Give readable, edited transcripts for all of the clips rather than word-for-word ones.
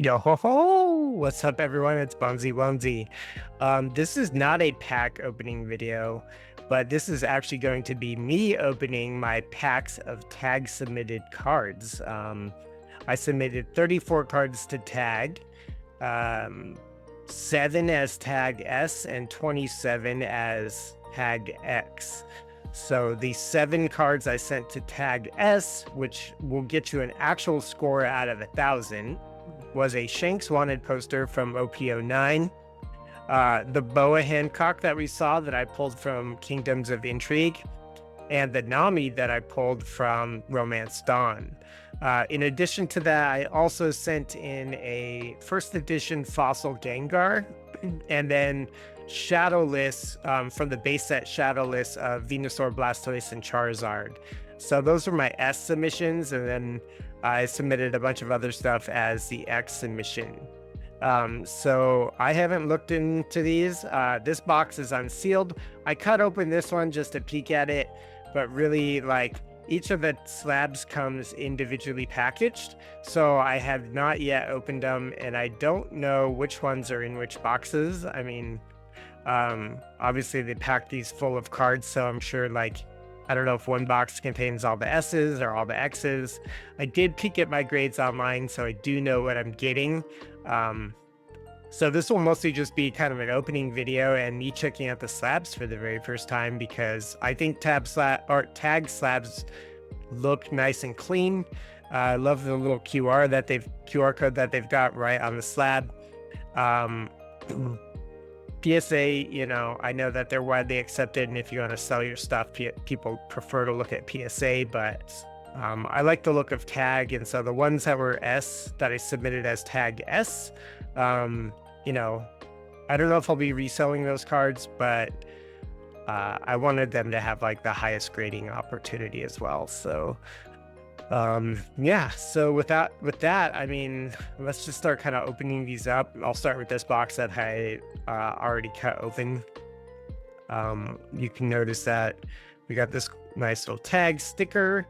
Yo ho ho! What's up, everyone? It's Bumsy Wumsy. This is not a pack opening video, but this is actually going to be me opening my packs of tag submitted cards. I submitted 34 cards to tag, um, 7 as tag S and 27 as tag X. So the 7 cards I sent to tag S, which will get you an actual score out of 1,000, was a Shanks Wanted poster from OP09, the Boa Hancock that we saw that I pulled from Kingdoms of Intrigue, and the Nami that I pulled from Romance Dawn. In addition to that, I also sent in a first edition Fossil Gengar, and then Shadowless from the base set Shadowless of Venusaur, Blastoise, and Charizard. So those were my S submissions, and then I submitted a bunch of other stuff as the X submission. So I haven't looked into these. This box is unsealed. I cut open this one just to peek at it, but really, like, each of the slabs comes individually packaged, so I have not yet opened them, and I don't know which ones are in which boxes. I mean, obviously they pack these full of cards, so I'm sure, like, I don't know if one box contains all the S's or all the X's. I did peek at my grades online, so I do know what I'm getting. So this will mostly just be kind of an opening video and me checking out the slabs for the very first time, because I think tag slabs look nice and clean. I love the little QR code that they've got right on the slab. PSA, you know, I know that they're widely accepted, and if you want to sell your stuff, people prefer to look at PSA, but I like the look of tag, and so the ones that were S that I submitted as tag S, you know, I don't know if I'll be reselling those cards, but I wanted them to have like the highest grading opportunity as well. So yeah, so with that, I mean, let's just start kind of opening these up. I'll start with this box that I already cut open. You can notice that we got this nice little tag sticker.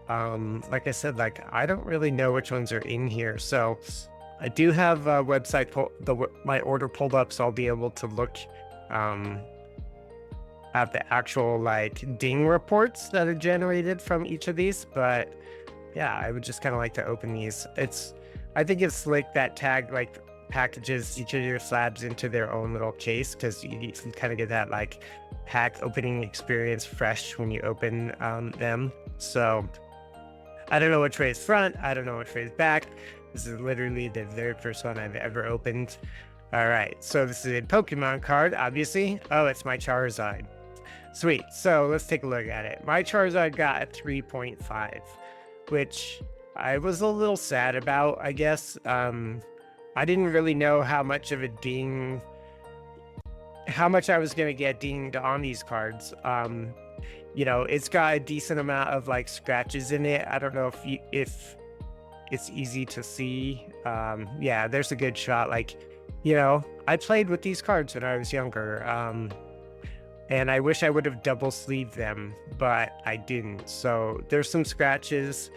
Like I said, like, I don't really know which ones are in here, so I do have a website my order pulled up, so I'll be able to look at the actual like ding reports that are generated from each of these. But yeah, I would just kind of like to open these. I think it's like that tag like packages each of your slabs into their own little case, because you can kind of get that like pack opening experience fresh when you open them. So I don't know which way is front, I don't know which way is back. This is literally the very first one I've ever opened. All right, so this is a Pokemon card, obviously. Oh, it's my Charizard. Sweet, so let's take a look at it. My Charizard got a 3.5, which I was a little sad about, I guess. I didn't really know how much of a ding, how much I was gonna get dinged on these cards. You know, it's got a decent amount of like scratches in it. I don't know if it's easy to see. Yeah, there's a good shot. Like, you know, I played with these cards when I was younger, and I wish I would have double sleeved them, but I didn't. So there's some scratches.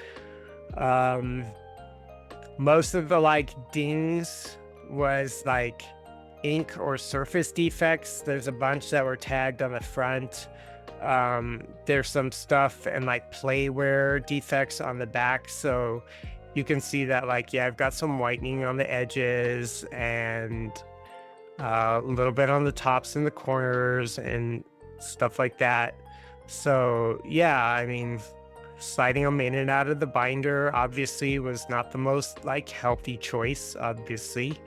Most of the like dings was like ink or surface defects. There's a bunch that were tagged on the front. There's some stuff and like playware defects on the back, so you can see that, like, yeah, I've got some whitening on the edges and a little bit on the tops and the corners and stuff like that. So yeah, I mean, sliding them in and out of the binder obviously was not the most like healthy choice, obviously.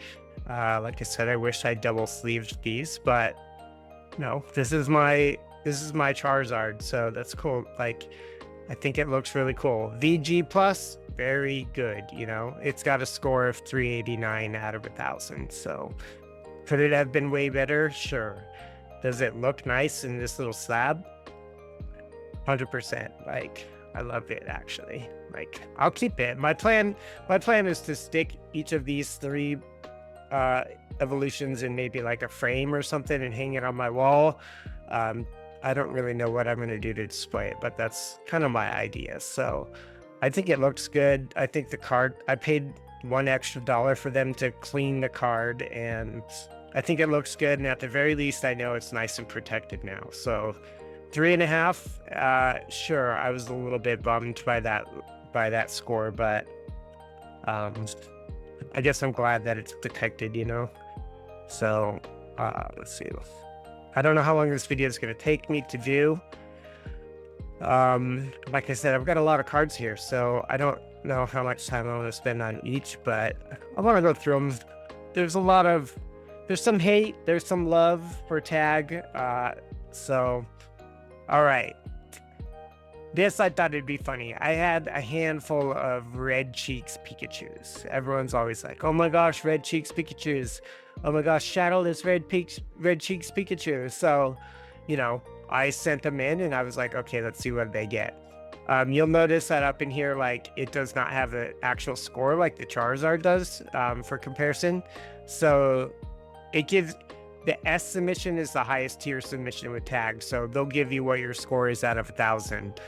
Like I said, I wish I double sleeved these, but no, this is my Charizard, so that's cool. Like, I think it looks really cool. VG plus, very good. You know, it's got a score of 389 out of 1,000. So could it have been way better? Sure. Does it look nice in this little slab? 100%. Like, I love it, actually. Like, I'll keep it. My plan is to stick each of these 3 evolutions in maybe like a frame or something and hang it on my wall. I don't really know what I'm going to do to display it, but that's kind of my idea. So I think it looks good. I think the card, I paid $1 extra for them to clean the card, and I think it looks good, and at the very least I know it's nice and protected now. So 3.5, sure, I was a little bit bummed by that score, but I guess I'm glad that it's protected, you know. So let's see, I don't know how long this video is going to take me to do. Like I said, I've got a lot of cards here, so I don't know how much time I want to spend on each, but I want to go through them. There's some hate, there's some love for tag. So all right, this I thought it'd be funny. I had a handful of Red Cheeks Pikachus. Everyone's always like, oh my gosh, Red Cheeks Pikachus. Oh my gosh, shadowless Red Cheeks Pikachu. So, you know, I sent them in and I was like, okay, let's see what they get. You'll notice that up in here, like, it does not have an actual score like the Charizard does, for comparison. So it gives, the S submission is the highest tier submission with tags. So they'll give you what your score is out of 1,000.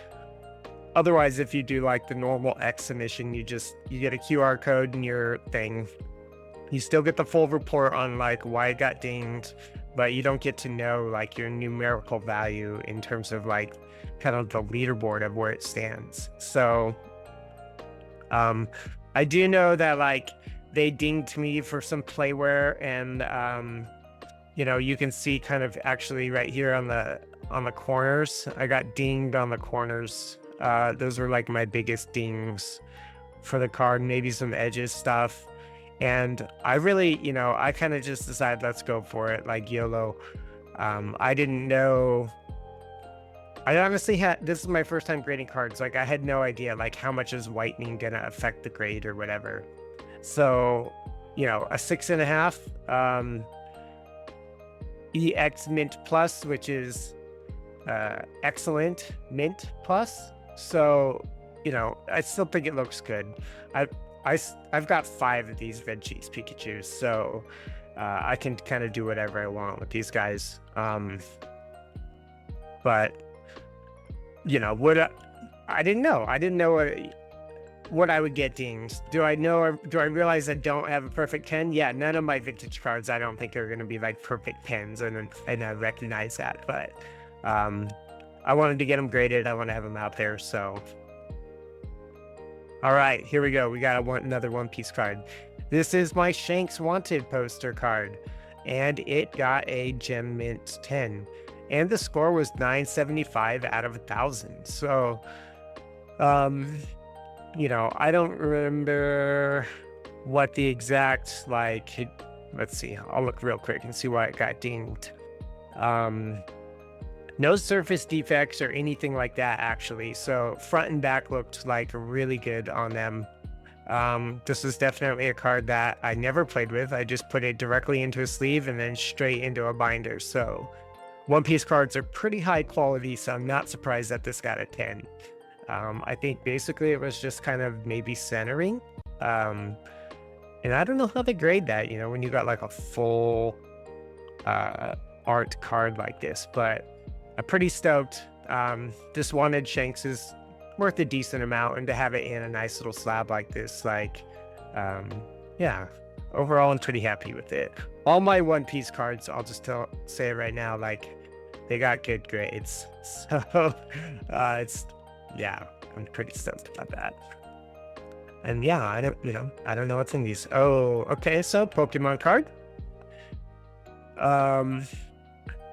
Otherwise, if you do like the normal X submission, you get a QR code in your thing. You still get the full report on like why it got dinged, but you don't get to know like your numerical value in terms of like kind of the leaderboard of where it stands. So I do know that like they dinged me for some playware, and you know, you can see kind of actually right here on the corners, I got dinged on the corners. Those were like my biggest dings for the card, maybe some edges stuff. And I really, you know, I kind of just decided, let's go for it, like YOLO. I didn't know, I honestly this is my first time grading cards. Like I had no idea like how much is whitening gonna affect the grade or whatever. So, you know, a 6.5, EX Mint Plus, which is excellent Mint Plus. So, you know, I still think it looks good. I've got 5 of these Red Cheeks Pikachus, so I can kind of do whatever I want with these guys. But you know, I didn't know what I would get dings. Do I realize I don't have a perfect 10? Yeah, none of my vintage cards I don't think are going to be like perfect 10s, and I recognize that. But I wanted to get them graded. I want to have them out there, so. All right, here we go. We got another One Piece card. This is my Shanks Wanted poster card, and it got a Gem Mint 10, and the score was 975 out of 1,000. So, you know, I don't remember what the exact, like, let's see. I'll look real quick and see why it got dinged. No surface defects or anything like that, actually. So front and back looked like really good on them. This is definitely a card that I never played with. I just put it directly into a sleeve and then straight into a binder. So One Piece cards are pretty high quality, so I'm not surprised that this got a 10. I think basically it was just kind of maybe centering. And I don't know how they grade that, you know, when you got like a full art card like this, but I'm pretty stoked. This Wanted Shanks is worth a decent amount, and to have it in a nice little slab like this, like, yeah, overall I'm pretty happy with it. All my One Piece cards, I'll just say it right now, like, they got good grades. So yeah, I'm pretty stoked about that. And yeah, I don't know what's in these. Oh, okay, so Pokemon card.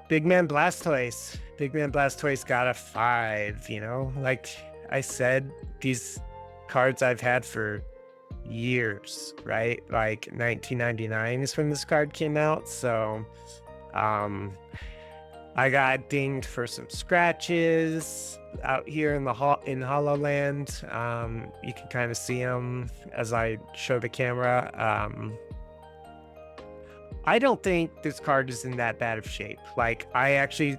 Big Man Blastoise. Big Man Blastoise got a 5, you know? Like I said, these cards I've had for years, right? Like 1999 is when this card came out, so I got dinged for some scratches out here in Hololand. You can kind of see them as I show the camera. I don't think this card is in that bad of shape. Like, I actually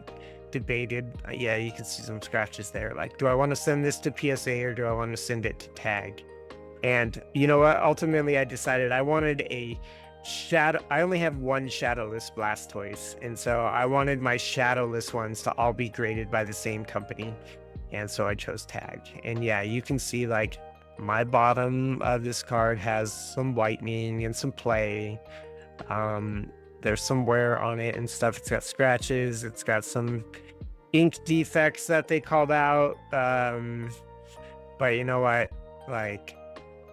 debated, yeah, you can see some scratches there. Like, do I want to send this to PSA or do I want to send it to tag? And you know what? Ultimately, I decided I wanted a shadow. I only have one shadowless Blastoise, and so I wanted my shadowless ones to all be graded by the same company. And so I chose tag. And yeah, you can see like my bottom of this card has some whitening and some play. There's some wear on it and stuff. It's got scratches. It's got some ink defects that they called out. But you know what? Like,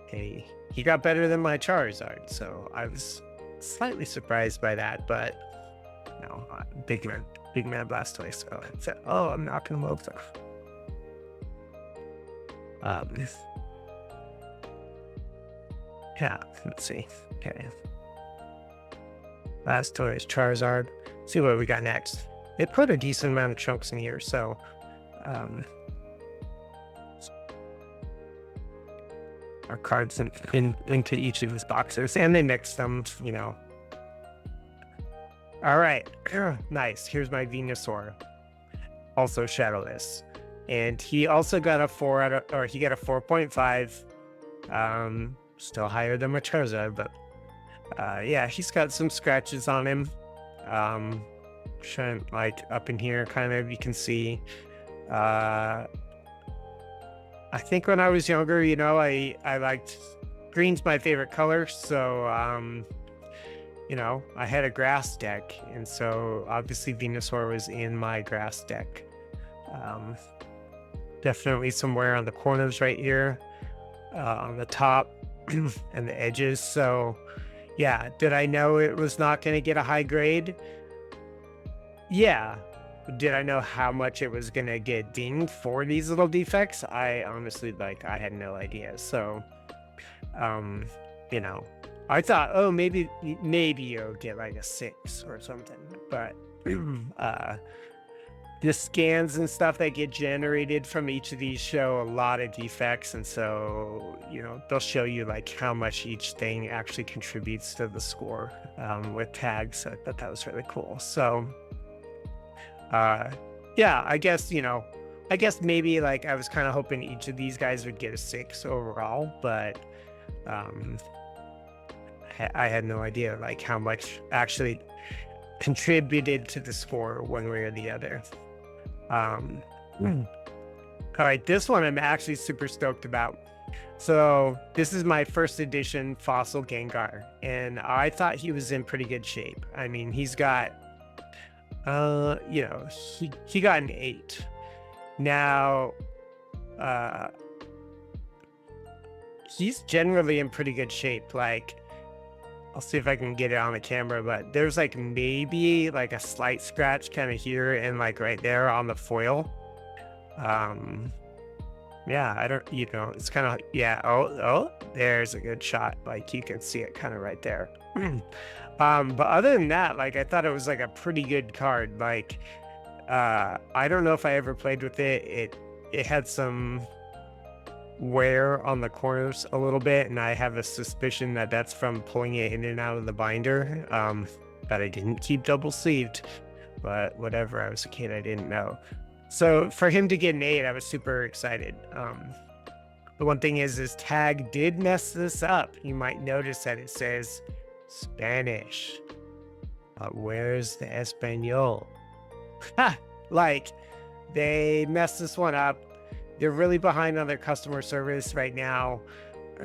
hey, he got better than my Charizard, so I was slightly surprised by that. But no, big man Blastoise. Oh, I'm knocking him over. Yeah, let's see. Okay. Blastoise, Charizard. See what we got next. It put a decent amount of chunks in here, so our cards into each of his boxes, and they mixed them, you know. All right, nice. Here's my Venusaur, also shadowless, and he also got a 4.5. Still higher than my Charizard, but yeah, he's got some scratches on him. Showing like up in here, kind of, you can see. I think when I was younger, you know, I liked green's my favorite color, so you know, I had a grass deck, and so obviously Venusaur was in my grass deck. Definitely some wear on the corners right here, on the top and the edges. So yeah, did I know it was not going to get a high grade? Yeah. Did I know how much it was going to get dinged for these little defects? I honestly, I had no idea. So, you know, I thought, oh, maybe you'll get like a 6 or something. But the scans and stuff that get generated from each of these show a lot of defects, and so, you know, they'll show you like how much each thing actually contributes to the score with tags. So I thought that was really cool. So yeah, I guess, you know, maybe like I was kind of hoping each of these guys would get a 6 overall, but I had no idea like how much actually contributed to the score one way or the other. All right, this one I'm actually super stoked about. So this is my first edition Fossil Gengar, and I thought he was in pretty good shape. I mean, he's got you know, he got an 8. Now he's generally in pretty good shape. Like, I'll see if I can get it on the camera, but there's like maybe like a slight scratch kind of here and like right there on the foil. Yeah, I don't, you know, it's kind of, yeah. Oh, there's a good shot. Like, you can see it kind of right there. But other than that, like, I thought it was like a pretty good card. Like, I don't know if I ever played with it. It had some wear on the corners a little bit, and I have a suspicion that that's from pulling it in and out of the binder, that I didn't keep double sleeved, but whatever, I was a kid, I didn't know. So for him to get an 8, I was super excited. The one thing is, his tag did mess this up. You might notice that it says Spanish, but where's the Espanol? Like, they messed this one up. They're really behind on their customer service right now.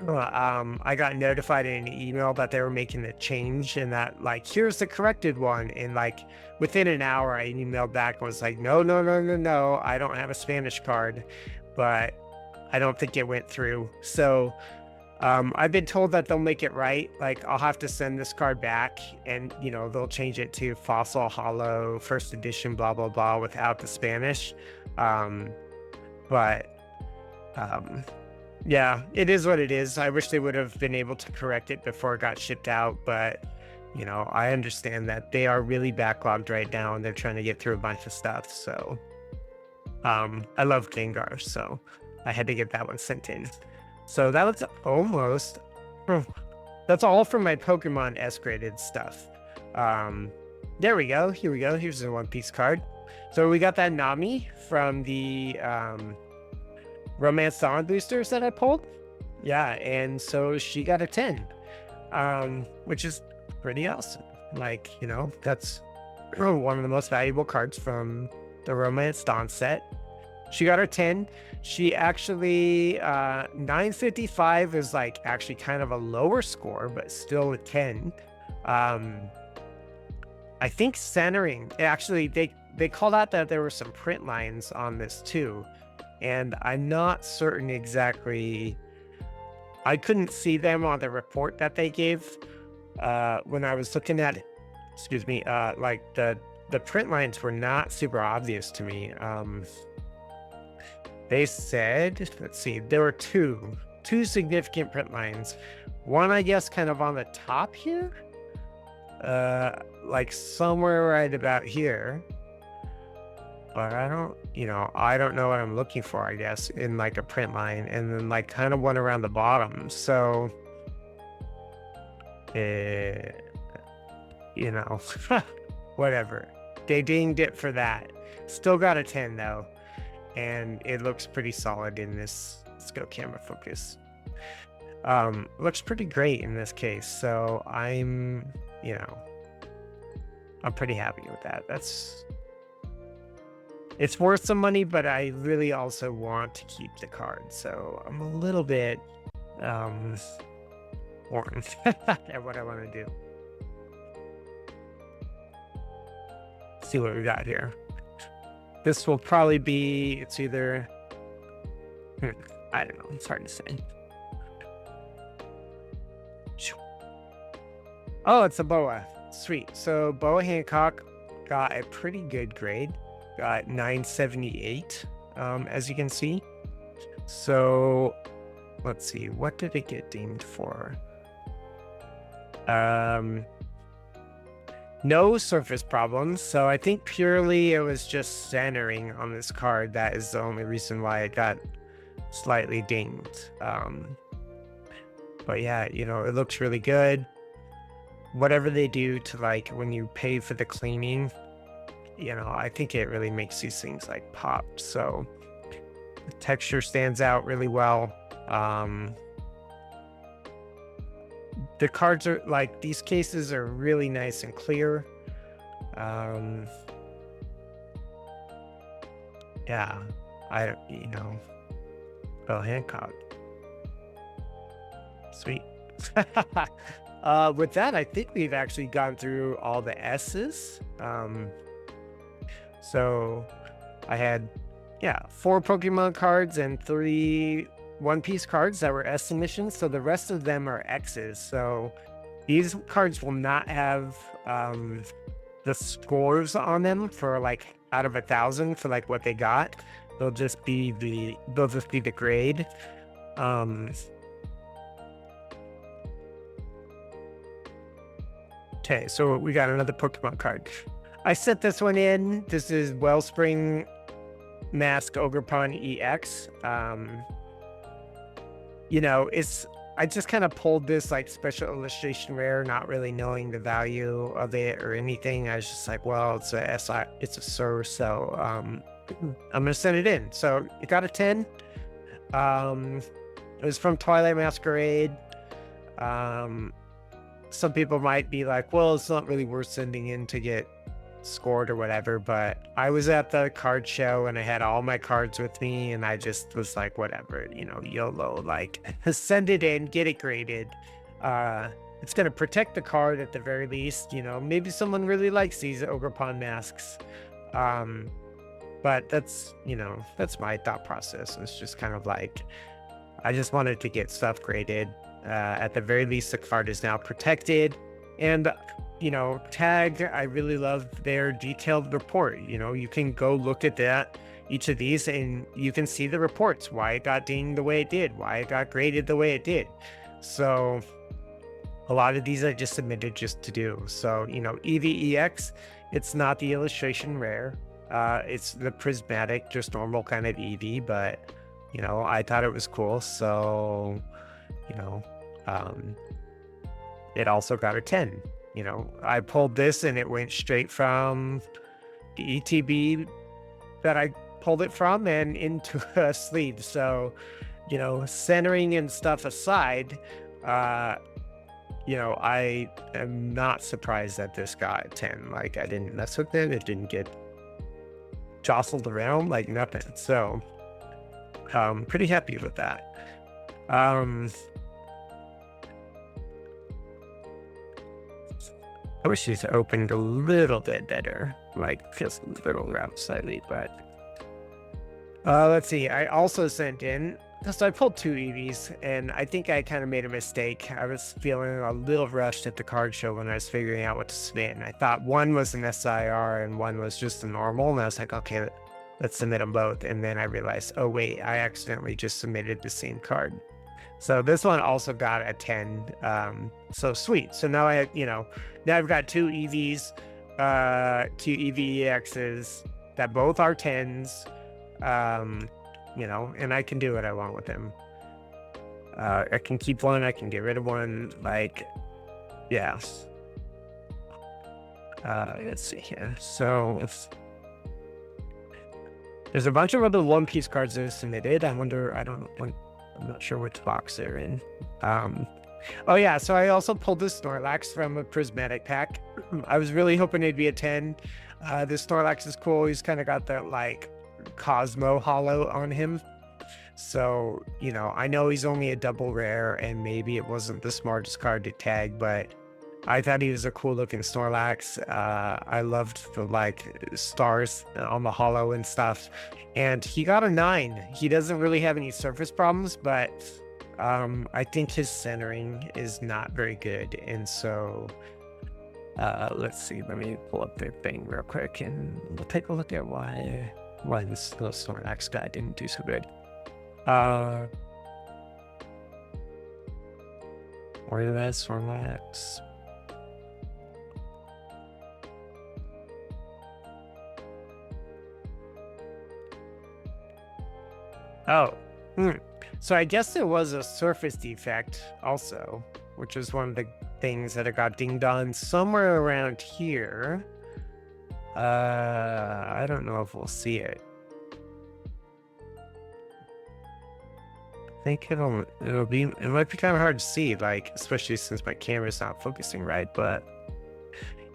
I got notified in an email that they were making a change, and that, like, here's the corrected one. And like within an hour, I emailed back and was like, no, I don't have a Spanish card, but I don't think it went through. So I've been told that they'll make it right. Like, I'll have to send this card back, and, you know, they'll change it to Fossil Hollow first edition, blah blah blah, without the Spanish. But yeah, it is what it is. I wish they would have been able to correct it before it got shipped out, but, you know, I understand that they are really backlogged right now, and they're trying to get through a bunch of stuff. So I love Gengar, so I had to get that one sent in. So that was almost, that's all from my Pokemon S-graded stuff. There we go. Here we go. Here's the One Piece card. So we got that Nami from the Romance Dawn boosters that I pulled. Yeah, and so she got a 10, which is pretty awesome. Like, you know, that's one of the most valuable cards from the Romance Dawn set. She got her 10. She actually 955 is like actually kind of a lower score, but still a 10. I think centering, actually they called out that there were some print lines on this too, and I'm not certain exactly. I couldn't see them on the report that they gave when I was looking at it. Excuse me, like the print lines were not super obvious to me. They said, let's see, there were two significant print lines. One, I guess, kind of on the top here, like somewhere right about here. But I don't know what I'm looking for, I guess, in like a print line, and then like kind of one around the bottom. So, you know, whatever. They dinged it for that. Still got a 10 though, and it looks pretty solid in this. Let's go camera focus. Looks pretty great in this case. So I'm pretty happy with that. It's worth some money, but I really also want to keep the card. So I'm a little bit warned at what I want to do. Let's see what we got here. This will probably be, it's either, I don't know, it's hard to say. Oh, it's a boa. Sweet. So Boa Hancock got a pretty good grade. Got 978, as you can see. So let's see, what did it get deemed for? No surface problems. So I think purely it was just centering on this card. That is the only reason why it got slightly dinged. But yeah, it looks really good. Whatever they do to, like, when you pay for the cleaning, I think it really makes these things like pop. So the texture stands out really well. The cards are like, these cases are really nice and clear. Yeah, Bill Hancock. Sweet. With that, I think we've actually gone through all the S's. So I had, 4 Pokemon cards and 3 One Piece cards that were S submissions. So the rest of them are X's. So these cards will not have the scores on them for like out of 1,000 for like what they got. They'll just be the grade. Okay, so we got another Pokemon card. I set this one in. This is Wellspring Mask Ogerpon EX. I just kind of pulled this like special illustration rare, not really knowing the value of it or anything. I was just like, well, it's a SR, so I'm gonna send it in. So it got a 10. It was from Twilight Masquerade. Some people might be like, well, it's not really worth sending in to get scored or whatever, but I was at the card show and I had all my cards with me, and I just was like, whatever, YOLO, like send it in, get it graded. It's gonna protect the card at the very least. Maybe someone really likes these Ogerpon masks, but that's my thought process. It's just kind of like, I just wanted to get stuff graded. At the very least, the card is now protected. And Tag, I really love their detailed report. You can go look at each of these, and you can see the reports, why it got dinged the way it did, why it got graded the way it did. So a lot of these I just submitted just to do. So, EVEX, it's not the illustration rare. It's the prismatic, just normal kind of EV, but, I thought it was cool. So, it also got a 10. I pulled this and it went straight from the ETB that I pulled it from and into a sleeve. So, centering and stuff aside, I am not surprised that this got a 10. Like, I didn't mess with it. It didn't get jostled around like nothing. So pretty happy with that. I wish these opened a little bit better, like just a little rough slightly, but let's see. I also sent in, so I pulled 2 EVs, and I think I kind of made a mistake. I was feeling a little rushed at the card show when I was figuring out what to submit, and I thought one was an SIR and one was just a normal, and I was like, okay, let's submit them both. And then I realized, oh wait, I accidentally just submitted the same card. So this one also got a 10. So sweet. So now now I've got 2 EVs, 2 EVEXs that both are 10s. And I can do what I want with them. I can keep one, I can get rid of one, like, yeah. Let's see here. So there's a bunch of other One Piece cards that are submitted. I'm not sure which box they're in. Oh yeah, so I also pulled this Snorlax from a prismatic pack. I was really hoping it'd be a 10. This Snorlax is cool. He's kind of got that like Cosmo hollow on him. So, I know he's only a double rare and maybe it wasn't the smartest card to tag, but I thought he was a cool looking Snorlax. I loved the like stars on the hollow and stuff. And he got a 9. He doesn't really have any surface problems, but I think his centering is not very good. And so let's see, let me pull up their thing real quick and we'll take a look at why this little Snorlax guy didn't do so good. Where did that Snorlax? Oh, so I guess there was a surface defect also, which is one of the things that I got dinged on somewhere around here. I don't know if we'll see it. I think it might be kind of hard to see, like, especially since my camera's not focusing right, but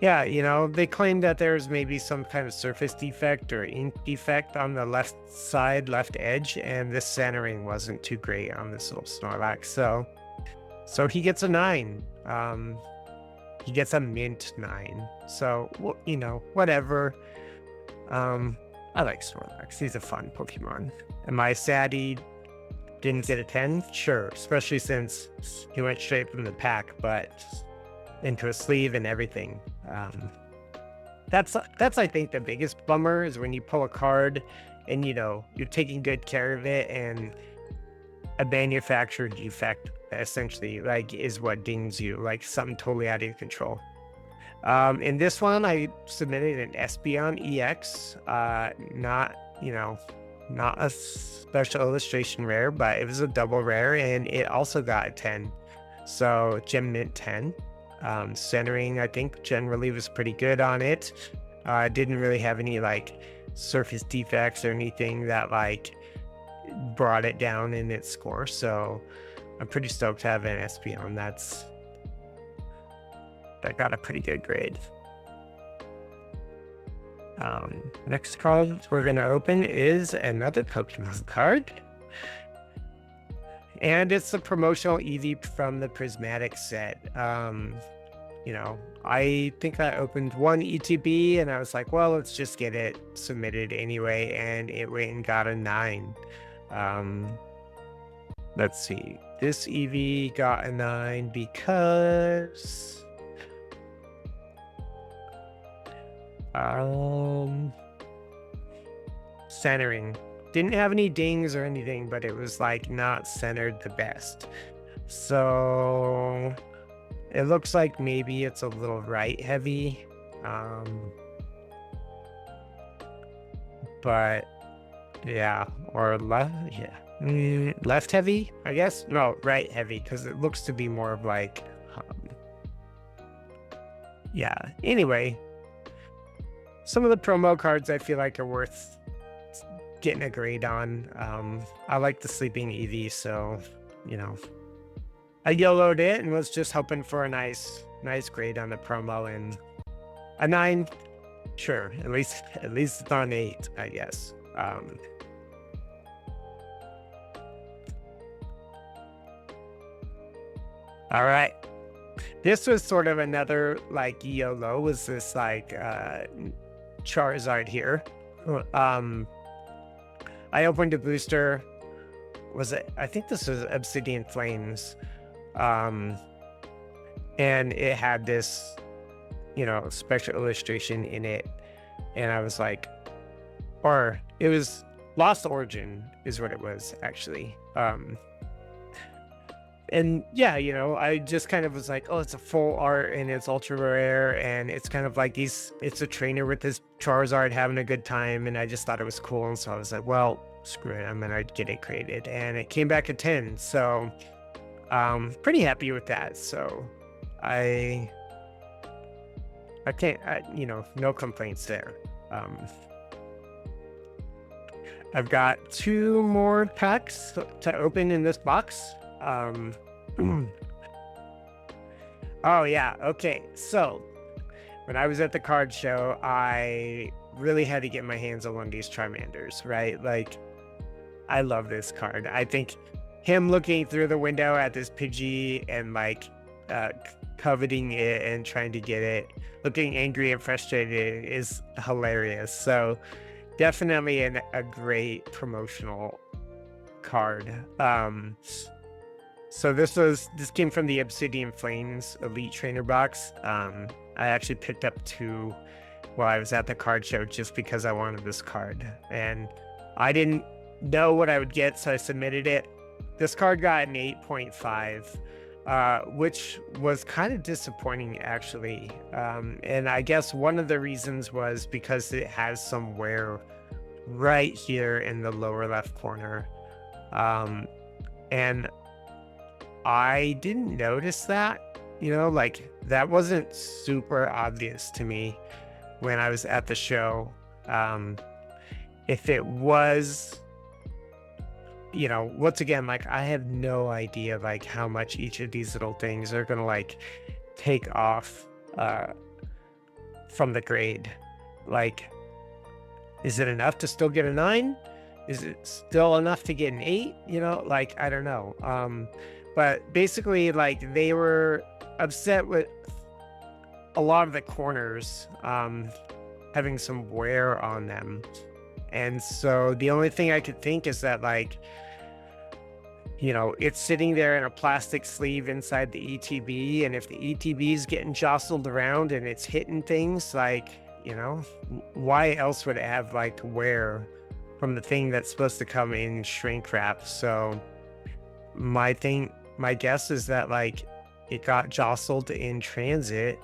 yeah, they claim that there's maybe some kind of surface defect or ink defect on the left side, left edge, and this centering wasn't too great on this little Snorlax, so he gets a 9. He gets a mint 9. So, whatever. I like Snorlax. He's a fun Pokemon. Am I sad he didn't get a 10? Sure, especially since he went straight from the pack, but into a sleeve and everything. That's I think the biggest bummer is when you pull a card and you're taking good care of it and a manufacturer defect essentially like is what dings you, like something totally out of your control. In this one I submitted an Espeon EX, not a special illustration rare, but it was a double rare and it also got a 10. So gem mint 10. Centering I think generally was pretty good on it. Didn't really have any like surface defects or anything that like brought it down in its score, so I'm pretty stoked to have an Espeon that got a pretty good grade. Next card we're gonna open is another Pokemon card, and it's a promotional Eevee from the prismatic set. I think I opened one ETB and I was like, well, let's just get it submitted anyway, and it went and got a 9. Let's see, this Eevee got a 9 because centering didn't have any dings or anything, but it was like not centered the best. So it looks like maybe it's a little right heavy, but yeah, or left heavy, I guess. No, right heavy, because it looks to be more of like yeah, anyway, some of the promo cards I feel like are worth getting a grade on. I like the sleeping Eevee, so I YOLO'd it and was just hoping for a nice grade on the promo, and a 9 Sure, at least it's on 8, I guess. All right. This was sort of another like YOLO, was this like Charizard here. Um I opened a booster. Was it, I think this was Obsidian Flames. Um and it had this, special illustration in it. And I was like, or it was Lost Origin is what it was actually. And yeah, I just kind of was like, oh, it's a full art and it's ultra rare, and it's kind of like it's a trainer with this Charizard having a good time, and I just thought it was cool, and so I was like, well, screw it, I'm gonna get it created, and it came back at 10, so pretty happy with that. So I can't, no complaints there. I've got 2 more packs to open in this box. Oh yeah, okay. So when I was at the card show, I really had to get my hands on one of these Charmanders, right? Like, I love this card. I think him looking through the window at this Pidgey and like coveting it and trying to get it, looking angry and frustrated, is hilarious. So definitely a great promotional card. So this came from the Obsidian Flames Elite Trainer box. I actually picked up 2 while I was at the card show just because I wanted this card, and I didn't know what I would get, so I submitted it. This card got an 8.5, which was kind of disappointing actually. And I guess one of the reasons was because it has some wear right here in the lower left corner. And I didn't notice that, like that wasn't super obvious to me when I was at the show. If it was, once again, like I have no idea like how much each of these little things are gonna like take off from the grade. Like, is it enough to still get a 9? Is it still enough to get an 8? Like, I don't know. But basically, like, they were upset with a lot of the corners having some wear on them. And so the only thing I could think is that, like, it's sitting there in a plastic sleeve inside the ETB. And if the ETB is getting jostled around and it's hitting things, like, why else would it have, like, wear from the thing that's supposed to come in shrink wrap? So my guess is that like it got jostled in transit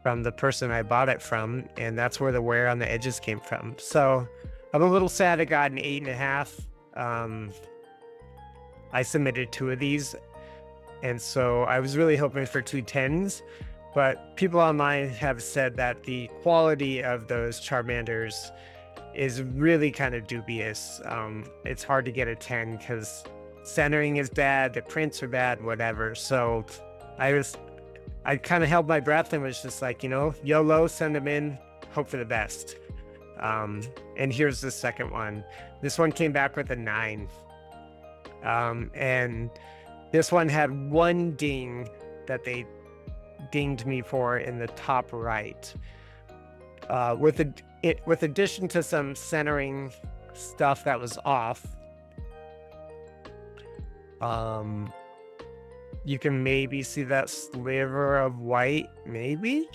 from the person I bought it from, and that's where the wear on the edges came from. So I'm a little sad I got an 8.5. I submitted 2 of these, and so I was really hoping for 2 10s, but people online have said that the quality of those Charmanders is really kind of dubious. It's hard to get a 10 because centering is bad, the prints are bad, whatever. So I kind of held my breath and was just like, YOLO, send them in, hope for the best. And here's the second one. This one came back with a 9. And this one had 1 ding that they dinged me for in the top right. With addition to some centering stuff that was off. You can maybe see that sliver of white, maybe?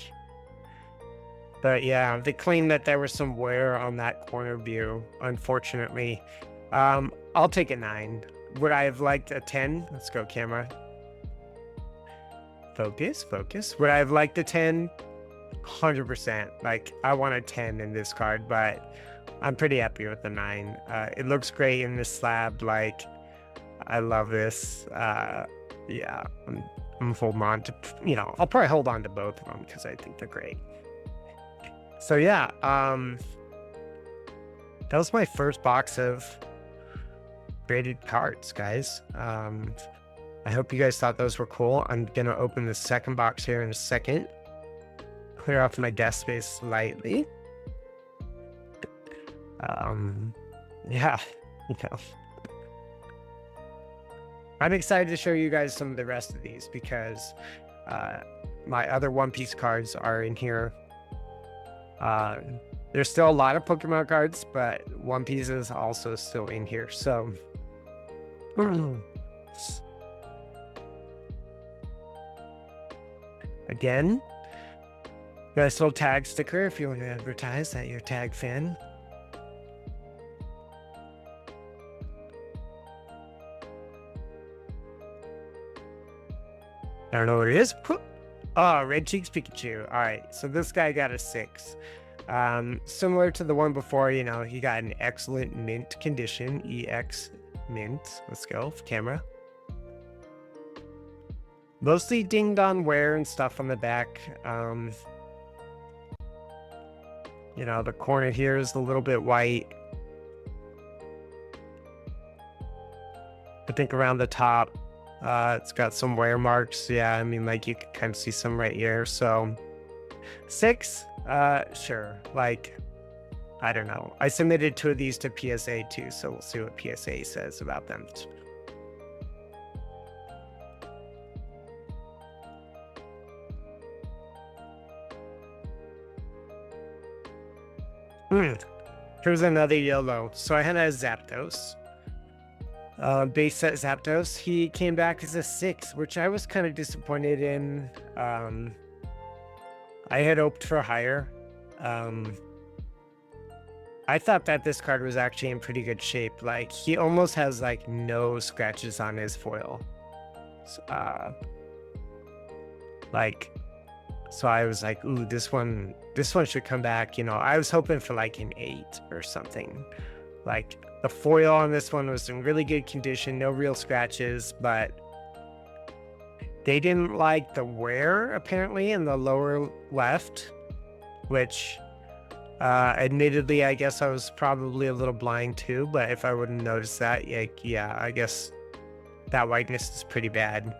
But yeah, they claim that there was some wear on that corner view, unfortunately. I'll take a 9. Would I have liked a 10? Let's go, camera. Focus. Would I have liked a 10? 100%. Like, I want a 10 in this card, but I'm pretty happy with the 9. It looks great in this slab. Like, I love this. Yeah, I'm holding on to, I'll probably hold on to both of them because I think they're great. So yeah, that was my first box of graded cards, guys. I hope you guys thought those were cool. I'm gonna open the second box here in a second. Clear off my desk space slightly. Yeah, you know. I'm excited to show you guys some of the rest of these because my other One Piece cards are in here. There's still a lot of Pokemon cards, but One Piece is also still in here. So, again, nice little tag sticker if you want to advertise that you're a tag fan. I don't know what it is. Oh, Red Cheeks Pikachu. All right, so this guy got a 6. Similar to the one before, you know, he got an excellent mint condition, EX mint. Let's go, camera. Mostly dinged on wear and stuff on the back. You know, the corner here is a little bit white. I think around the top, it's got some wear marks. Yeah, I mean, like you can kind of see some right here. So 6, sure. Like, I don't know. I submitted 2 of these to PSA too, so we'll see what PSA says about them. Here's another yellow. So I had a Zapdos. Base set Zapdos. He came back as a 6, which I was kind of disappointed in. I had hoped for higher. I thought that this card was actually in pretty good shape. Like, he almost has like no scratches on his foil. So I was like, ooh, this one should come back. You know, I was hoping for like an 8 or something. Like, the foil on this one was in really good condition, no real scratches, but they didn't like the wear apparently in the lower left, which admittedly, I guess I was probably a little blind too, but if I wouldn't notice that, yeah, I guess that whiteness is pretty bad.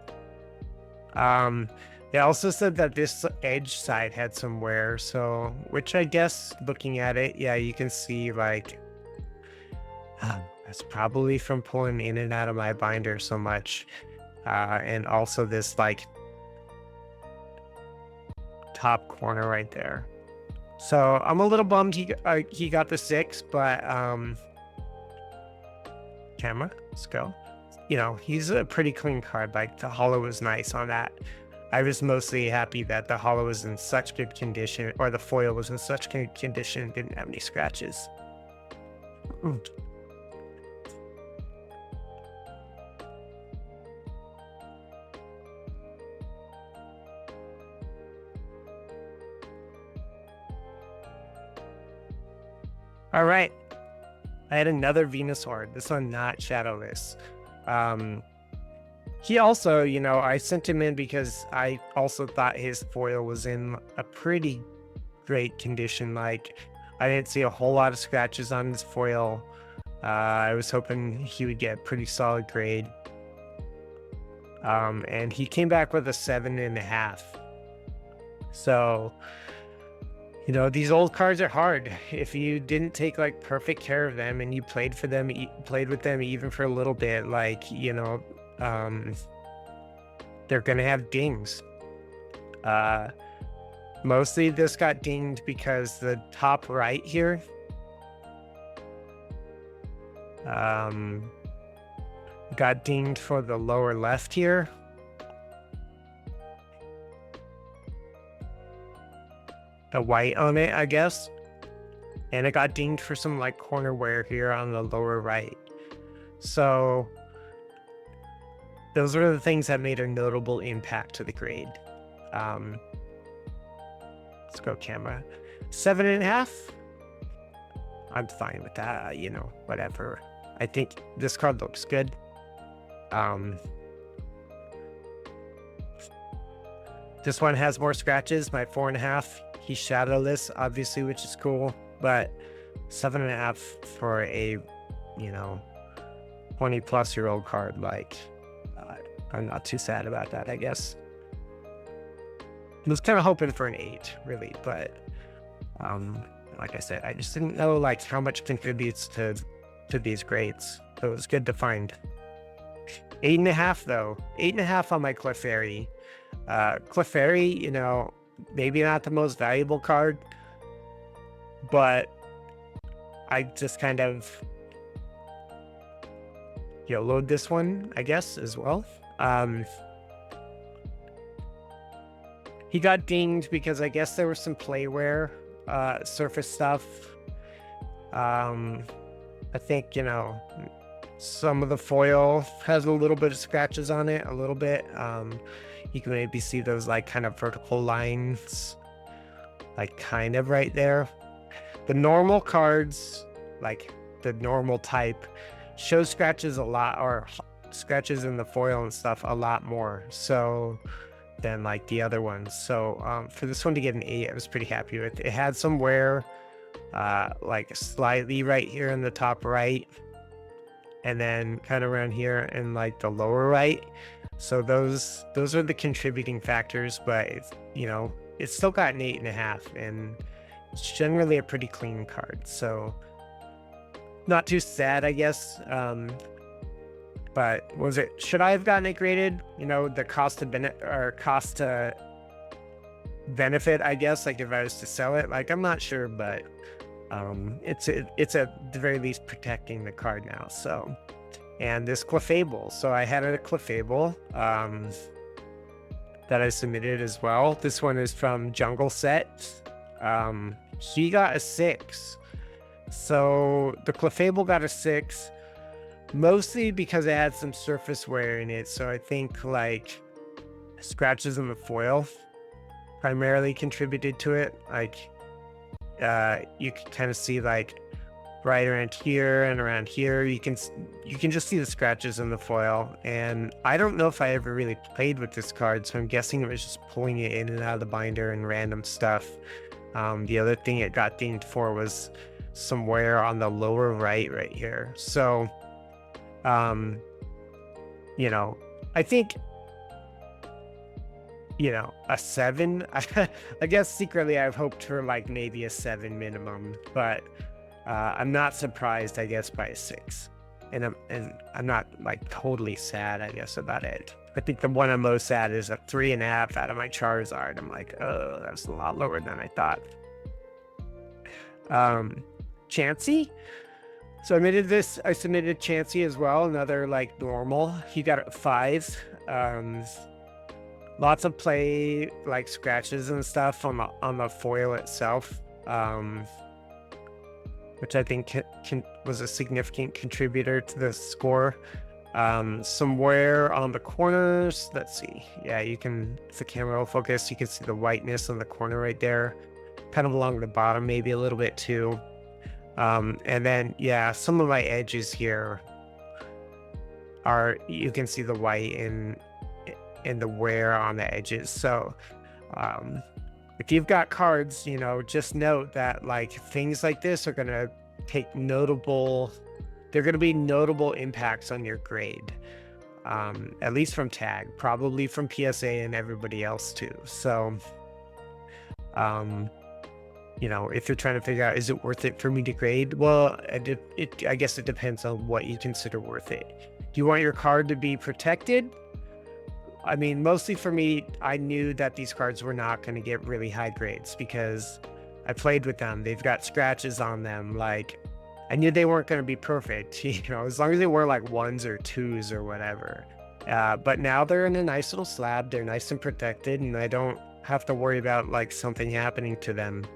They also said that this edge side had some wear, so, which I guess looking at it, yeah, you can see like, that's probably from pulling in and out of my binder so much. And also this like top corner right there. So I'm a little bummed he got the 6, but camera, let's go. You know, he's a pretty clean card. Like, the holo was nice on that. I was mostly happy that the holo was in such good condition, or the foil was in such good condition, didn't have any scratches. All right, I had another Venusaur. This one not shadowless. He also, you know, I sent him in because I also thought his foil was in a pretty great condition. Like, I didn't see a whole lot of scratches on his foil. I was hoping he would get a pretty solid grade. And he came back with a 7.5. So, you know, these old cards are hard. If you didn't take like perfect care of them and you played with them even for a little bit, like, you know, they're gonna have dings. Mostly this got dinged because the top right here, got dinged for the lower left here. The white on it, I guess. And it got dinged for some like corner wear here on the lower right. So those were the things that made a notable impact to the grade. Let's go camera. 7.5. I'm fine with that, you know, whatever. I think this card looks good. This one has more scratches, my 4.5. He's shadowless, obviously, which is cool, but 7.5 for a, you know, 20-plus-year-old card, like, I'm not too sad about that, I guess. I was kind of hoping for an 8, really, but like I said, I just didn't know like how much contributes to these grades. So it was good to find. 8.5 though. 8.5 on my Clefairy. Clefairy, you know, maybe not the most valuable card, but I just kind of YOLO'd this one, I guess, as well. He got dinged because I guess there was some playware, surface stuff. I think, you know, some of the foil has a little bit of scratches on it, a little bit. You can maybe see those like kind of vertical lines, like kind of right there. The normal cards, like the normal type, show scratches a lot, or scratches in the foil and stuff a lot more so than like the other ones. So for this one to get an 8, I was pretty happy with. It had some wear, like slightly right here in the top right, and then kind of around here in like the lower right. So those are the contributing factors, but it's, you know, it's still got an 8.5, and it's generally a pretty clean card. So not too sad, I guess. But should I have gotten it graded? You know, the cost to benefit, I guess, like if I was to sell it, like I'm not sure, but it's at the very least protecting the card now. So, and this Clefable, so I had a Clefable that I submitted as well. This one is from Jungle Set. She got a 6. So the Clefable got a 6, mostly because it had some surface wear in it. So I think like scratches in the foil primarily contributed to it. Like you can kind of see like right around here and around here, you can just see the scratches in the foil. And I don't know if I ever really played with this card, so I'm guessing it was just pulling it in and out of the binder and random stuff. The other thing it got dinged for was some wear on the lower right here. So you know, I think, you know, a 7. I guess secretly I've hoped for like maybe a 7 minimum, but I'm not surprised, I guess, by a 6. And I'm not like totally sad, I guess, about it. I think the one I'm most sad is a 3.5 out of my Charizard. I'm like, oh, that's a lot lower than I thought. Chansey. So I submitted Chansey as well, another like normal. He got a 5. Lots of play, like scratches and stuff on the foil itself, which I think was a significant contributor to the score. Some wear on the corners. Let's see. Yeah, you can, if the camera will focus, you can see the whiteness on the corner right there, kind of along the bottom, maybe a little bit too. And then, yeah, some of my edges here you can see the white in the wear on the edges. So, if you've got cards, you know, just note that like things like this are going to they're going to be notable impacts on your grade. At least from Tag, probably from PSA and everybody else too. So, you know, if you're trying to figure out, is it worth it for me to grade? Well, I guess it depends on what you consider worth it. Do you want your card to be protected? I mean, mostly for me, I knew that these cards were not going to get really high grades because I played with them. They've got scratches on them. Like, I knew they weren't going to be perfect, you know, as long as they weren't like 1s or 2s or whatever. But now they're in a nice little slab. They're nice and protected, and I don't have to worry about like something happening to them.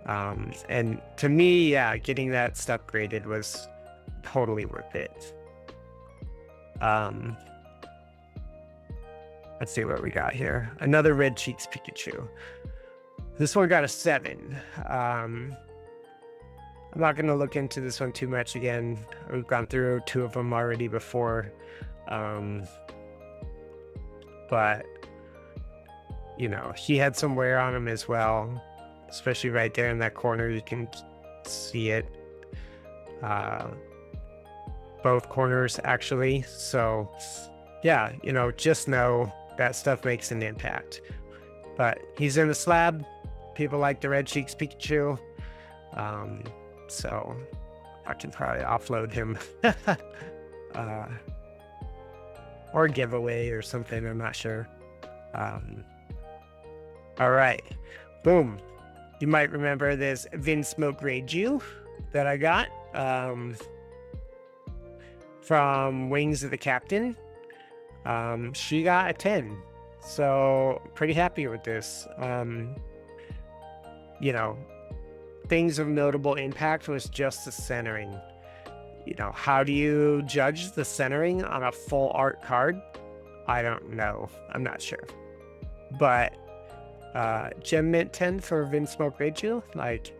And to me, yeah, getting that stuff graded was totally worth it. Let's see what we got here. Another Red Cheeks Pikachu. This one got a 7. I'm not going to look into this one too much again. We've gone through 2 of them already before. But, you know, he had some wear on him as well, especially right there in that corner. You can see it. Both corners, actually. So, yeah, you know, just know that stuff makes an impact. But he's in the slab. People like the Red Cheeks Pikachu. So I can probably offload him. Or giveaway or something, I'm not sure. All right, boom. You might remember this Vinsmoke Reiju that I got from Wings of the Captain. She got a 10, so pretty happy with this. You know, things of notable impact was just the centering. You know, how do you judge the centering on a full art card? I don't know. I'm not sure. But Gem Mint 10 for Vinsmoke Reiju, like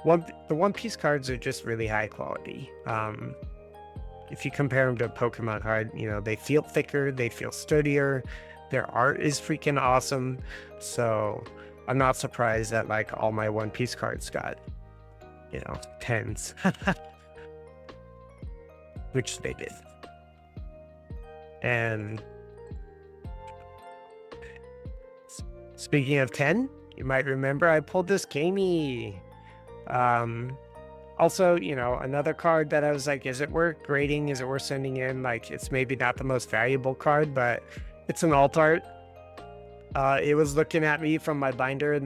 the One Piece cards are just really high quality. If you compare them to a Pokemon card, you know, they feel thicker, they feel sturdier, their art is freaking awesome. So I'm not surprised that like all my One Piece cards got, you know, 10s. Which they did. And speaking of 10, you might remember I pulled this Kami. Also, you know, another card that I was like, is it worth grading? Is it worth sending in? Like, it's maybe not the most valuable card, but it's an alt art. It was looking at me from my binder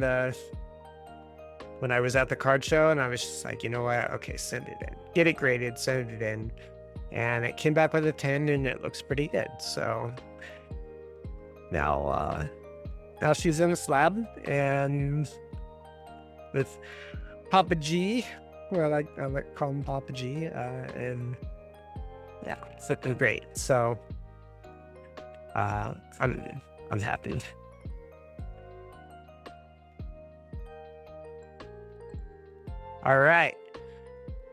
when I was at the card show, and I was just like, you know what? Okay, send it in. Get it graded, send it in. And it came back with a 10, and it looks pretty good. So now she's in a slab, and with Papa G, well, I like to call him Papa G, and yeah, it's looking great. So I'm happy. All right.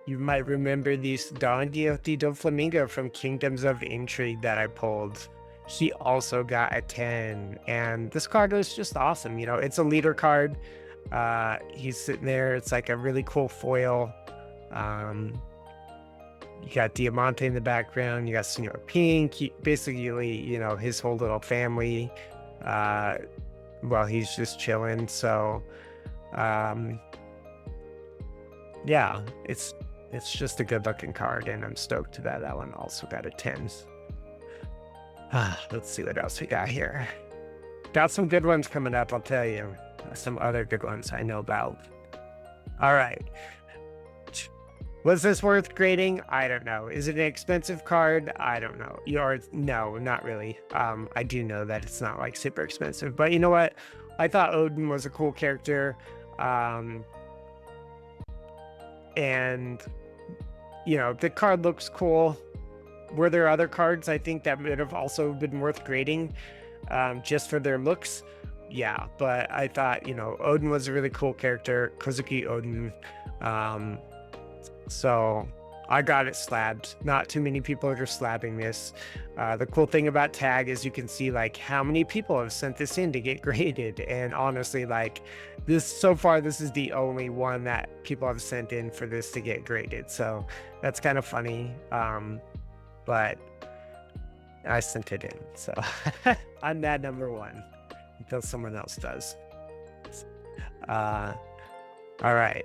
You might remember this Don Quixote do Flamingo from Kingdoms of Intrigue that I pulled. She also got a 10, and this card was just awesome. You know, it's a leader card. He's sitting there. It's like a really cool foil. You got Diamante in the background. You got Senor Pink. Basically, you know, his whole little family. Well, he's just chilling. So, yeah, it's just a good looking card, and I'm stoked that one also got a 10. Let's see what else we got here. Got some good ones coming up, I'll tell you. Some other good ones I know about. All right. Was this worth grading? I don't know. Is it an expensive card? I don't know. No, not really. I do know that it's not like super expensive, but you know what? I thought Odin was a cool character. And you know, the card looks cool. Were there other cards I think that would have also been worth grading just for their looks? Yeah, but I thought, you know, Odin was a really cool character, Kozuki Odin. So I got it slabbed. Not too many people are just slabbing this. The cool thing about Tag is you can see like how many people have sent this in to get graded. And honestly, like so far, this is the only one that people have sent in for this to get graded. So that's kind of funny. But I sent it in. So I'm that number one until someone else does. All right.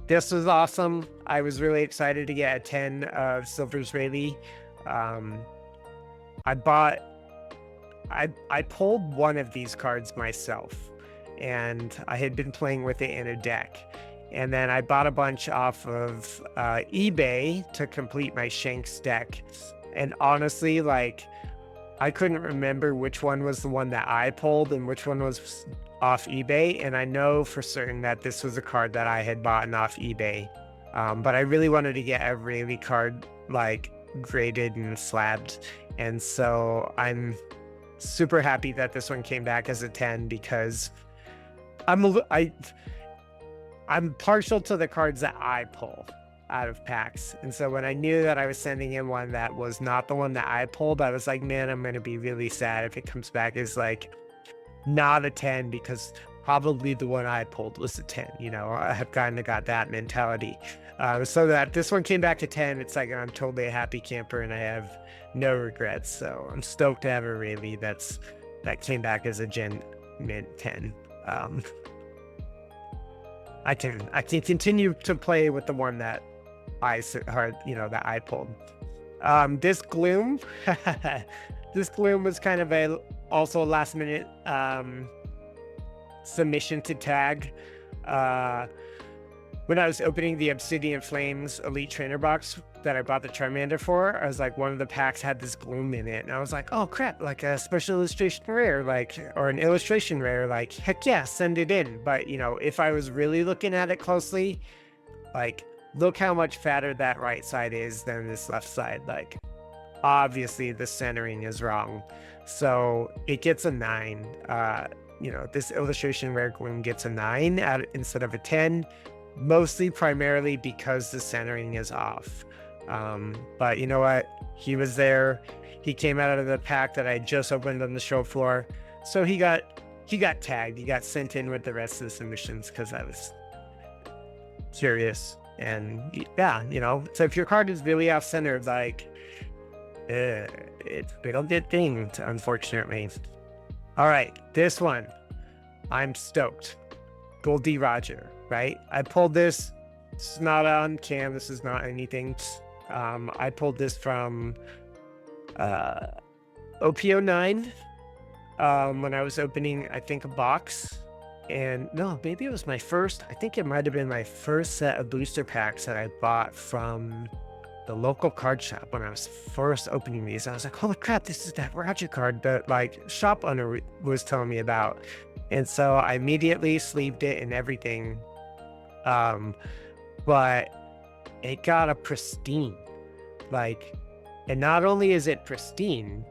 This was awesome. I was really excited to get a 10 of Silver's Rayleigh. I pulled one of these cards myself, and I had been playing with it in a deck. And then I bought a bunch off of eBay to complete my Shanks deck. And honestly, like, I couldn't remember which one was the one that I pulled and which one was off eBay. And I know for certain that this was a card that I had bought off eBay. But I really wanted to get a Rayleigh card, like, graded and slabbed. And so I'm super happy that this one came back as a 10 because I'm partial to the cards that I pull out of packs. And so when I knew that I was sending in one that was not the one that I pulled, I was like, man, I'm going to be really sad if it comes back as like not a 10, because probably the one I pulled was a 10. You know, I have kind of got that mentality. So that this one came back to 10, it's like I'm totally a happy camper and I have no regrets. So I'm stoked to have a Rayleigh that came back as a Gen Mint 10. I can continue to play with the one that that I pulled. This gloom, this gloom was kind of also a last minute submission to tag. When I was opening the Obsidian Flames Elite Trainer box that I bought the Charmander for, I was like, one of the packs had this gloom in it, and I was like, oh crap, like a special illustration rare, like, or an illustration rare, like, heck yeah, send it in. But if I was really looking at it closely, like, look how much fatter that right side is than this left side. Like, obviously the centering is wrong, so it gets a 9. This illustration rare gloom gets a 9 instead of a 10, mostly primarily because the centering is off. But you know what, he was there, he came out of the pack that I just opened on the show floor, so he got tagged, he got sent in with the rest of the submissions because I was curious. And yeah, so if your card is really off centered, like, it'll get dinged, unfortunately. All right, this one, I'm stoked. Goldie Roger, right? I pulled this. It's not on cam. This is not anything. I pulled this from OP09 when I was opening, I think, a box. And no, maybe it was my first. I think it might have been my first set of booster packs that I bought from the local card shop when I was first opening these. I was like, holy crap, this is that Roger card that like shop owner was telling me about. And so I immediately sleeved it and everything. But it got a pristine, like, and not only is it pristine,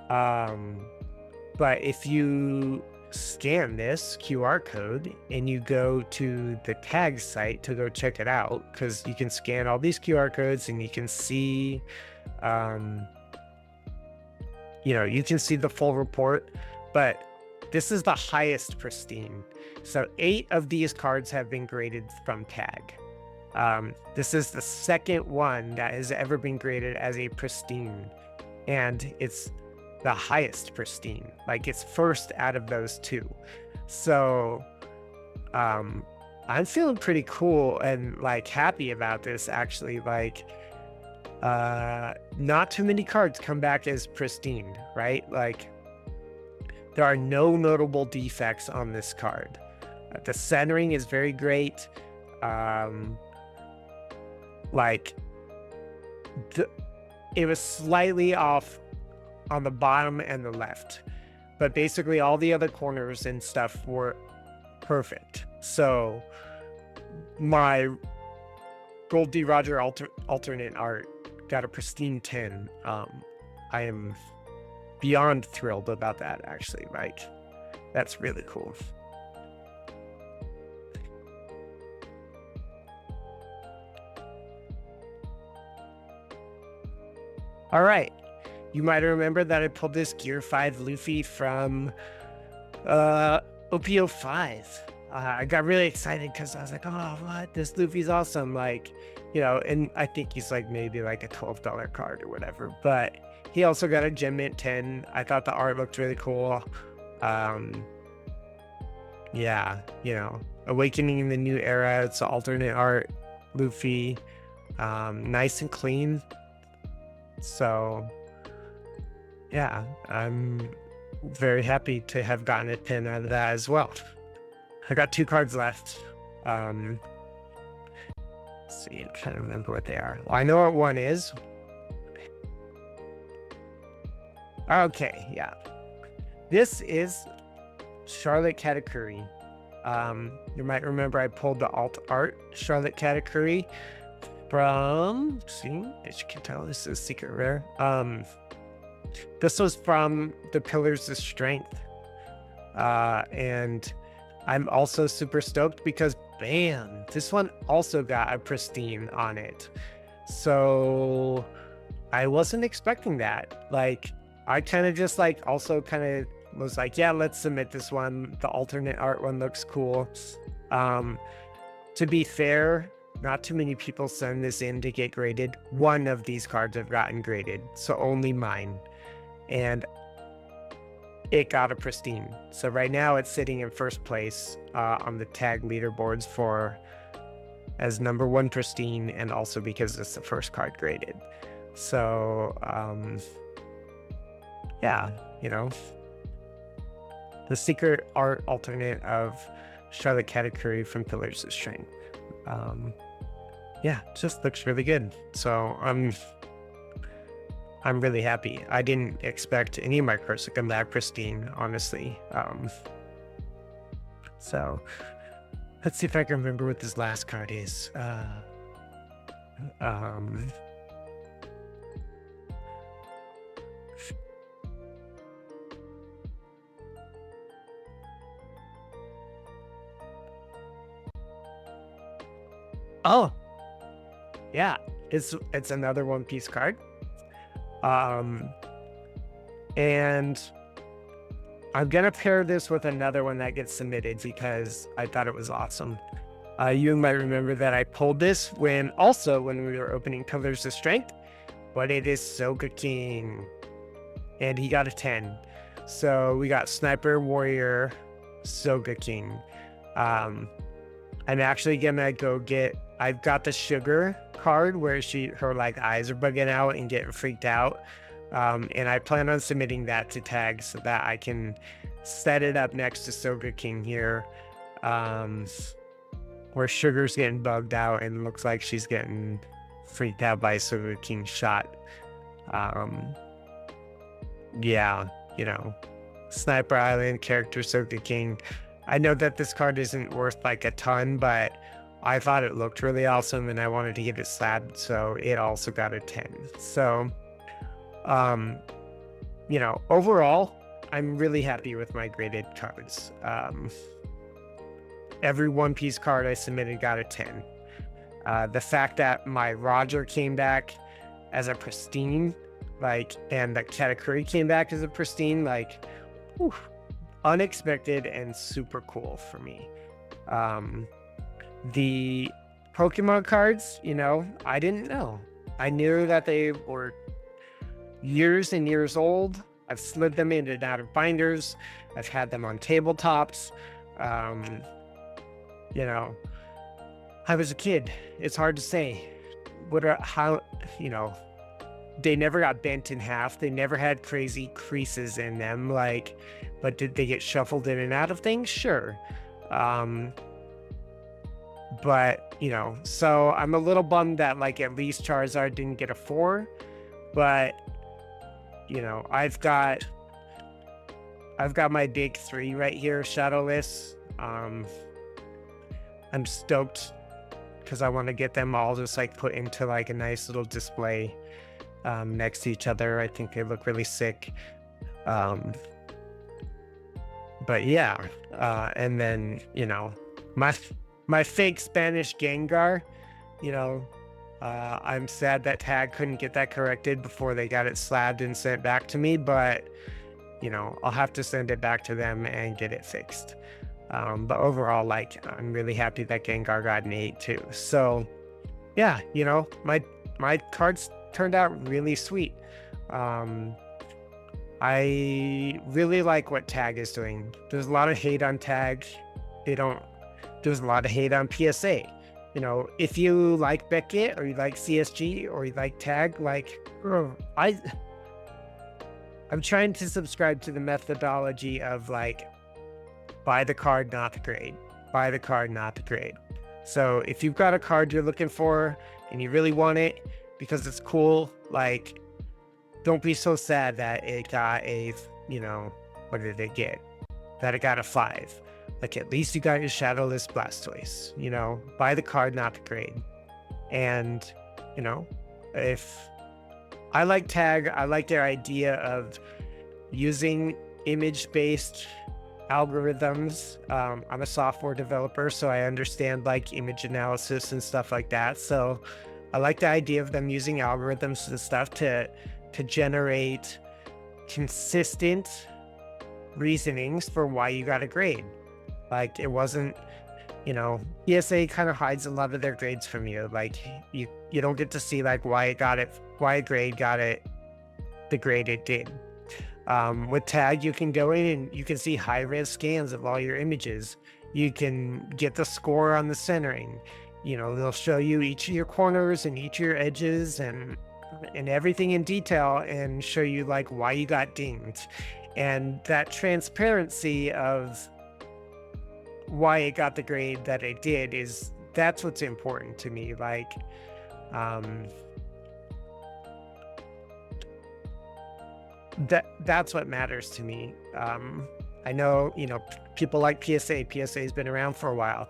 but if you scan this QR code and you go to the tag site to go check it out, because you can scan all these QR codes and you can see you can see the full report, but this is the highest pristine. So 8 of these cards have been graded from tag. This is the second one that has ever been graded as a pristine, and it's the highest pristine, like it's first out of those 2. So I'm feeling pretty cool and like happy about this, actually. Like not too many cards come back as pristine, right? Like there are no notable defects on this card. The centering is very great. It was slightly off on the bottom and the left, but basically all the other corners and stuff were perfect. So my Goldie Roger alternate art got a pristine 10. I am beyond thrilled about that, actually. Like, that's really cool. All right, you might remember that I pulled this Gear 5 Luffy from OP05. I got really excited because I was like, oh, what? This Luffy's awesome. Like, and I think he's like maybe like a $12 card or whatever. But he also got a Gem Mint 10. I thought the art looked really cool. Yeah, Awakening in the New Era. It's alternate art Luffy. Nice and clean. So yeah, I'm very happy to have gotten a pin out of that as well. I got 2 cards left. Let's see, I'm trying to remember what they are. Well, I know what one is. Okay, yeah. This is Charlotte Katakuri. You might remember I pulled the alt art Charlotte Katakuri from, see, as you can tell, this is secret rare. This was from the Pillars of Strength. And I'm also super stoked because, bam, this one also got a pristine on it. So I wasn't expecting that. Like, I kind of just like also kind of was like, yeah, let's submit this one. The alternate art one looks cool. To be fair, not too many people send this in to get graded. One of these cards have gotten graded, so only mine. And it got a pristine. So right now it's sitting in first place on the tag leaderboards for as number 1 pristine, and also because it's the first card graded. So yeah, the secret art alternate of Charlotte Katakuri from Pillars of Strength. Yeah, just looks really good. So I'm really happy. I didn't expect any of my cards to come back pristine, honestly. So let's see if I can remember what this last card is. Oh, yeah, it's another One Piece card. And I'm gonna pair this with another one that gets submitted because I thought it was awesome. You might remember that I pulled this when we were opening Pillars of Strength, but it is Soga King, and he got a 10. So we got Sniper Warrior Soga King. I'm actually gonna go get. I've got the Sugar card where her like eyes are bugging out and getting freaked out. And I plan on submitting that to tag so that I can set it up next to Soga King here, where Sugar's getting bugged out and looks like she's getting freaked out by Soga King's shot. Yeah, Sniper Island character Soga King. I know that this card isn't worth like a ton, but I thought it looked really awesome and I wanted to get it slabbed, so it also got a 10. So overall, I'm really happy with my graded cards. Every One Piece card I submitted got a 10. The fact that my Roger came back as a pristine, and the Katakuri came back as a pristine, unexpected and super cool for me. The Pokemon cards, I didn't know. I knew that they were years and years old. I've slid them in and out of binders. I've had them on tabletops. I was a kid. It's hard to say they never got bent in half. They never had crazy creases in them. But did they get shuffled in and out of things? Sure. But so I'm a little bummed that at least Charizard didn't get a 4, but I've got my big 3 right here, shadowless. I'm stoked because I want to get them all just put into a nice little display next to each other. I think they look really sick. But yeah, and then my fake Spanish Gengar, I'm sad that tag couldn't get that corrected before they got it slabbed and sent back to me, but I'll have to send it back to them and get it fixed. But overall, I'm really happy that Gengar got an 8 too. So yeah, my cards turned out really sweet. I really like what tag is doing. There's a lot of hate on tag. There's a lot of hate on PSA. If you like Beckett or you like CSG or you like tag, I'm trying to subscribe to the methodology of buy the card, not the grade. Buy the card, not the grade. So if you've got a card you're looking for and you really want it because it's cool, don't be so sad that it got a, what did it get? That it got a 5. At least you got your shadowless Blastoise, buy the card, not the grade. And, if I like tag, I like their idea of using image-based algorithms. I'm a software developer, so I understand image analysis and stuff like that. So I like the idea of them using algorithms and stuff to generate consistent reasonings for why you got a grade. It wasn't, PSA kind of hides a lot of their grades from you. You don't get to see why a grade got it the grade it did. With tag, you can go in and you can see high res scans of all your images. You can get the score on the centering. You know, they'll show you each of your corners and each of your edges and everything in detail and show you like why you got dinged. And that transparency of why it got the grade that it did is that's what's important to me. Like, um, that's what matters to me. I know, people like PSA. PSA has been around for a while.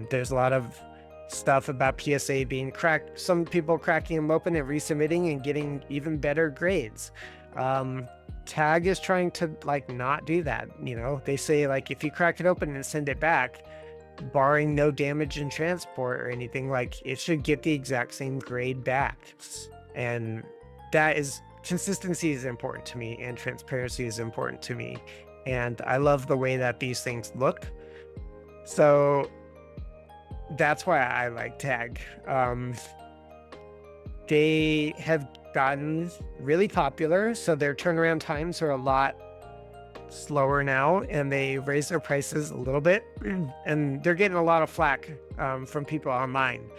There's a lot of stuff about PSA being cracked. Some people cracking them open and resubmitting and getting even better grades. Tag is trying to like not do that. They say like if you crack it open and send it back, barring no damage in transport or anything, like it should get the exact same grade back. And that is consistency is important to me and transparency is important to me. And I love the way that these things look. So that's why I like tag. They have gotten really popular, so their turnaround times are a lot slower now, and they raise their prices a little bit, and they're getting a lot of flack from people online.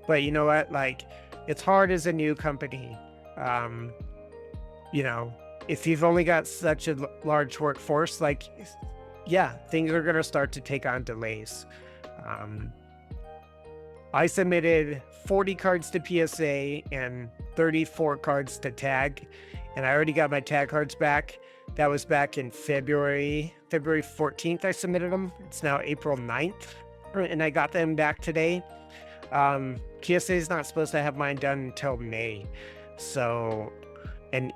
But you know what? Like, it's hard as a new company. If you've only got such a large workforce, like, yeah, things are going to start to take on delays. I submitted 40 cards to PSA and 34 cards to tag, and I already got my tag cards back. That was back in February 14th. I submitted them. It's now April 9th, and I got them back today. PSA is not supposed to have mine done until May. So, and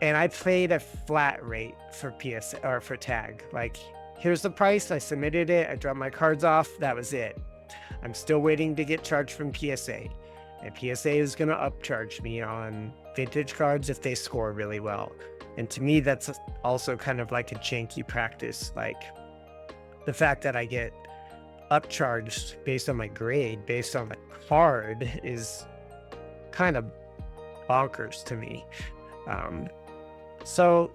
I paid a flat rate for PSA or for tag. Like, here's the price. I submitted it. I dropped my cards off. That was it. I'm still waiting to get charged from PSA. And PSA is going to upcharge me on vintage cards if they score really well. And to me, that's also kind of like a janky practice. Like, the fact that I get upcharged based on my grade, based on the card, is kind of bonkers to me. So,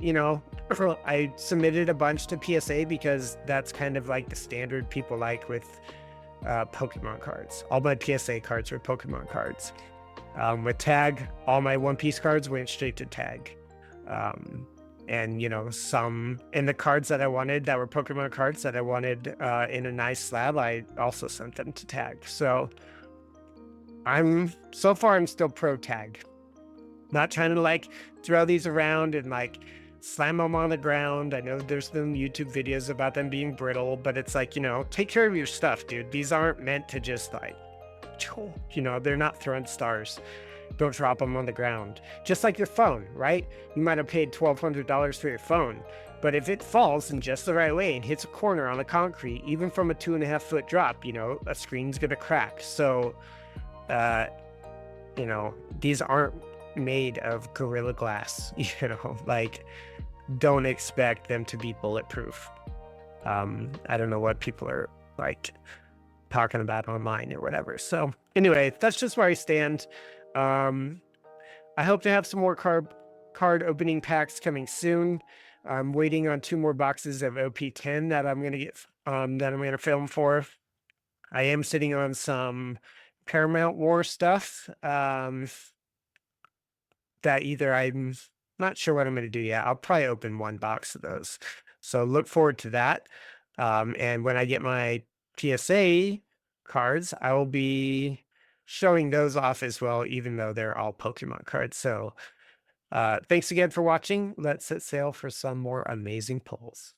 I submitted a bunch to PSA because that's kind of like the standard people like with Pokemon cards. All my PSA cards were Pokemon cards. With tag, all my One Piece cards went straight to tag. And some in the cards that I wanted that were Pokemon cards that I wanted in a nice slab, I also sent them to tag. So I'm still pro tag. Not trying to like throw these around and like slam them on the ground. I know there's been YouTube videos about them being brittle, but it's like, take care of your stuff, dude. These aren't meant to just like, they're not throwing stars. Don't drop them on the ground. Just like your phone, right? You might have paid $1,200 for your phone, but if it falls in just the right way and hits a corner on the concrete, even from a 2.5-foot drop, a screen's gonna crack. So, these aren't made of Gorilla Glass, like, don't expect them to be bulletproof. I don't know what people are like talking about online or whatever. So anyway, that's just where I stand. I hope to have some more card opening packs coming soon. I'm waiting on 2 more boxes of OP10 that I'm gonna get that I'm gonna film for. I am sitting on some Paramount War stuff. That either I'm not sure what I'm going to do yet. I'll probably open 1 box of those. So look forward to that. And when I get my PSA cards, I will be showing those off as well, even though they're all Pokemon cards. So thanks again for watching. Let's set sail for some more amazing pulls.